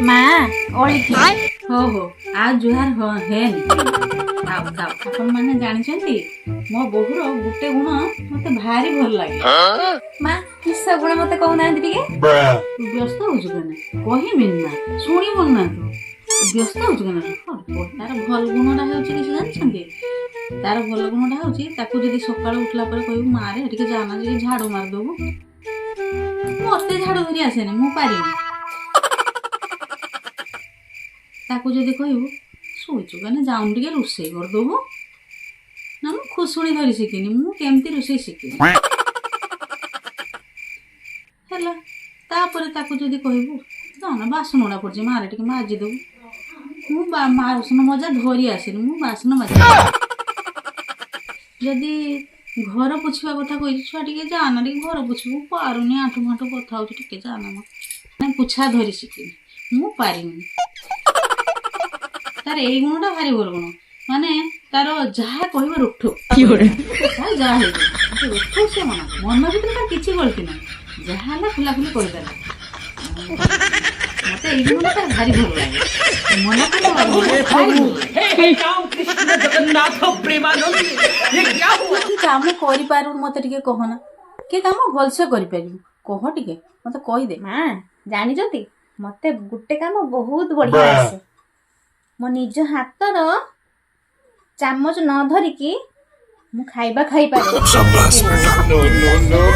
माँ ओली हो हो आज जुहार हो हेनी खाओ खाओ आपण माने जानिछंती मो बोहुर गुटे गुण मते भारी भल लागे माँ किस गुण मते कहू ना टिके तू व्यस्त हो जुगना कहि मिलना सुनी मन ना तू व्यस्त हो जुगना तार भल गुणटा हेउची किछ जानिछंती तार भल गुणटा हेउची ताकू जदी सकाळ उठला पर कहू मारे टिके जाना जे झाड़ू मार दबो मते झाड़ू धरी आसेनी मु पारिनी ताकू जदि कहबू शोचु कने जाऊन टिके रोषे कर दबो ना मु खुशुणी धरी शिखिनी मु केमती रोषे शिखिनी हैला तापर ताकू जदि कहबू जाना बासन उड़ा पड़जे मारे टिके माजी दबू मु बासन मजा धरी आसेनी मु बासन माजी जदि घर पोछिबा कथा कहि छुआ टिके जाना टिके घर पोछबू पारुनी आठु माठु कथा होची टिके जाना म पुछा धरी शिखिनी मु पारिनी तार एई गुणटा भारी भल गुण माने तार जहा कहबो रुठो जहा हे रुठो से मन भीतर किछि गलती ना जहा हला खुला खुली कहि देला मते एई गुणटा भारी भल लागे मन को हे राम कृष्ण जगन्नाथ प्रेमानंद ये क्या हुआ कि काम करि पारु मते टिके कहना के काम भल से करि पारिबु कह टिके मते कहि दे मां जानि जति मते गुटे काम बहुत बढ़िया आसे मो निज हातर चामच न धरिकी मु खाइबा खाई पारे शाबाश बेटा नो नो नो